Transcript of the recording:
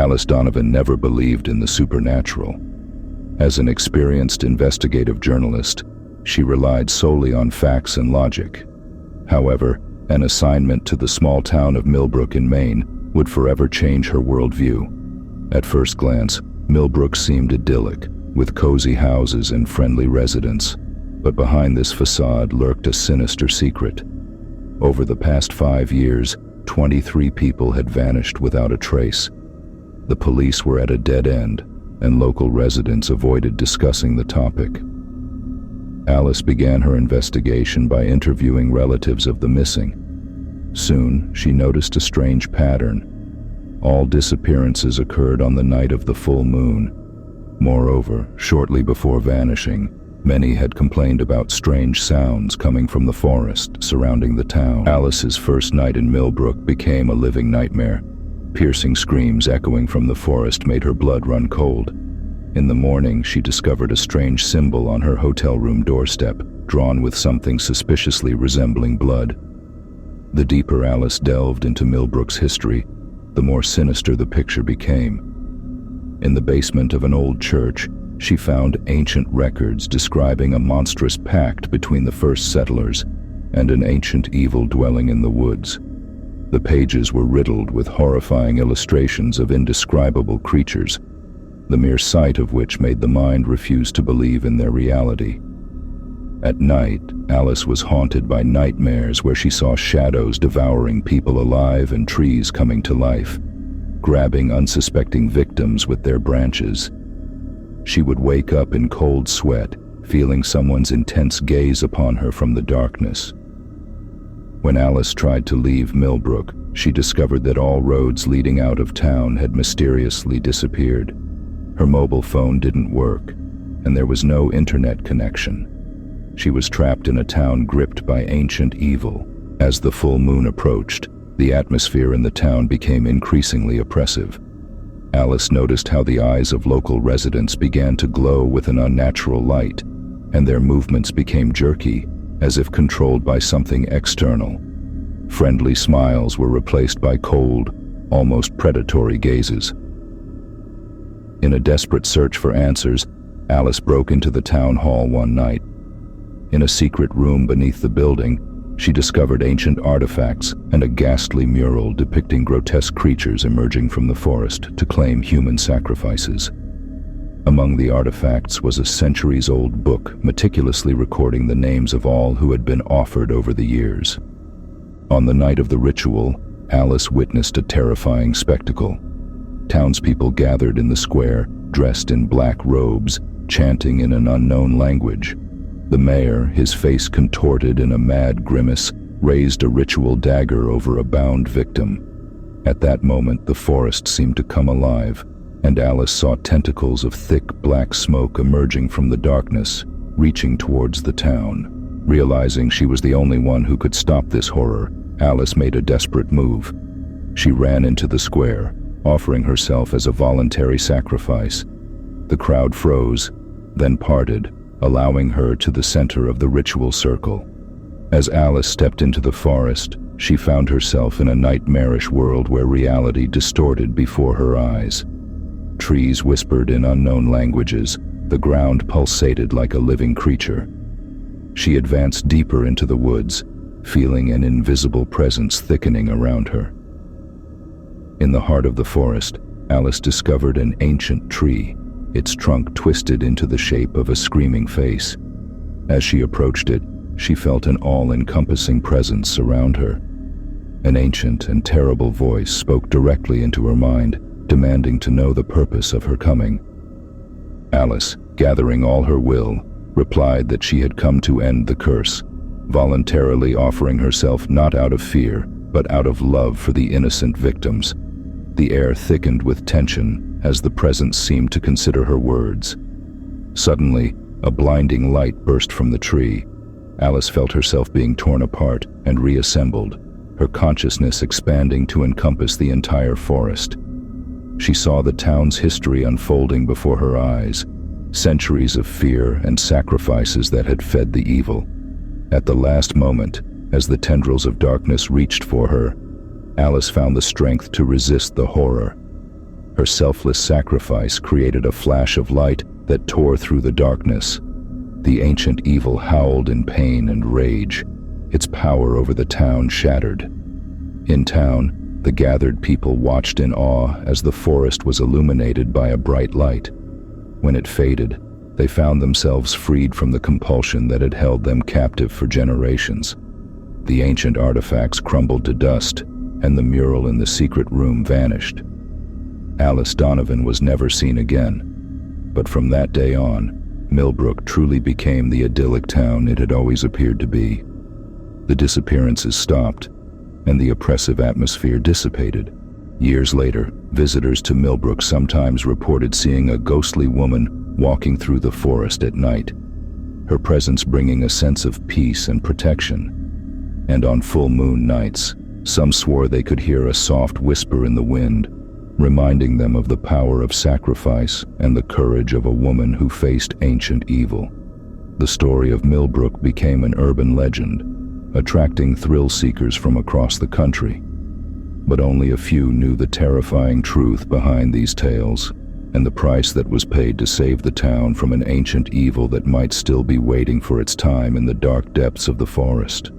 Alice Donovan never believed in the supernatural. As an experienced investigative journalist, she relied solely on facts and logic. However, an assignment to the small town of Milbrook in Maine would forever change her worldview. At first glance, Milbrook seemed idyllic, with cozy houses and friendly residents. But behind this facade lurked a sinister secret. Over the past 5 years, 23 people had vanished without a trace. The police were at a dead end, and local residents avoided discussing the topic. Alice began her investigation by interviewing relatives of the missing. Soon, she noticed a strange pattern. All disappearances occurred on the night of the full moon. Moreover, shortly before vanishing, many had complained about strange sounds coming from the forest surrounding the town. Alice's first night in Milbrook became a living nightmare. Piercing screams echoing from the forest made her blood run cold. In the morning, she discovered a strange symbol on her hotel room doorstep, drawn with something suspiciously resembling blood. The deeper Alice delved into Milbrook's history, the more sinister the picture became. In the basement of an old church, she found ancient records describing a monstrous pact between the first settlers and an ancient evil dwelling in the woods. The pages were riddled with horrifying illustrations of indescribable creatures, the mere sight of which made the mind refuse to believe in their reality. At night, Alice was haunted by nightmares where she saw shadows devouring people alive and trees coming to life, grabbing unsuspecting victims with their branches. She would wake up in cold sweat, feeling someone's intense gaze upon her from the darkness. When Alice tried to leave Milbrook, she discovered that all roads leading out of town had mysteriously disappeared. Her mobile phone didn't work, and there was no internet connection. She was trapped in a town gripped by ancient evil. As the full moon approached, the atmosphere in the town became increasingly oppressive. Alice noticed how the eyes of local residents began to glow with an unnatural light, and their movements became jerky, as if controlled by something external. Friendly smiles were replaced by cold, almost predatory gazes. In a desperate search for answers, Alice broke into the town hall one night. In a secret room beneath the building, she discovered ancient artifacts and a ghastly mural depicting grotesque creatures emerging from the forest to claim human sacrifices. Among the artifacts was a centuries-old book meticulously recording the names of all who had been offered over the years. On the night of the ritual, Alice witnessed a terrifying spectacle. Townspeople gathered in the square, dressed in black robes, chanting in an unknown language. The mayor, his face contorted in a mad grimace, raised a ritual dagger over a bound victim. At that moment, the forest seemed to come alive, and Alice saw tentacles of thick black smoke emerging from the darkness, reaching towards the town. Realizing she was the only one who could stop this horror, Alice made a desperate move. She ran into the square, offering herself as a voluntary sacrifice. The crowd froze, then parted, allowing her to the center of the ritual circle. As Alice stepped into the forest, she found herself in a nightmarish world where reality distorted before her eyes. Trees whispered in unknown languages, the ground pulsated like a living creature. She advanced deeper into the woods, feeling an invisible presence thickening around her. In the heart of the forest, Alice discovered an ancient tree, its trunk twisted into the shape of a screaming face. As she approached it, she felt an all-encompassing presence surround her. An ancient and terrible voice spoke directly into her mind, demanding to know the purpose of her coming. Alice, gathering all her will, replied that she had come to end the curse, voluntarily offering herself not out of fear, but out of love for the innocent victims. The air thickened with tension as the presence seemed to consider her words. Suddenly, a blinding light burst from the tree. Alice felt herself being torn apart and reassembled, her consciousness expanding to encompass the entire forest. She saw the town's history unfolding before her eyes, centuries of fear and sacrifices that had fed the evil. At the last moment, as the tendrils of darkness reached for her, Alice found the strength to resist the horror. Her selfless sacrifice created a flash of light that tore through the darkness. The ancient evil howled in pain and rage, its power over the town shattered. In town, the gathered people watched in awe as the forest was illuminated by a bright light. When it faded, they found themselves freed from the compulsion that had held them captive for generations. The ancient artifacts crumbled to dust, and the mural in the secret room vanished. Alice Donovan was never seen again, but from that day on, Milbrook truly became the idyllic town it had always appeared to be. The disappearances stopped, and the oppressive atmosphere dissipated. Years later, visitors to Milbrook sometimes reported seeing a ghostly woman walking through the forest at night, her presence bringing a sense of peace and protection. And on full moon nights, some swore they could hear a soft whisper in the wind, reminding them of the power of sacrifice and the courage of a woman who faced ancient evil. The story of Milbrook became an urban legend, attracting thrill-seekers from across the country. But only a few knew the terrifying truth behind these tales, and the price that was paid to save the town from an ancient evil that might still be waiting for its time in the dark depths of the forest.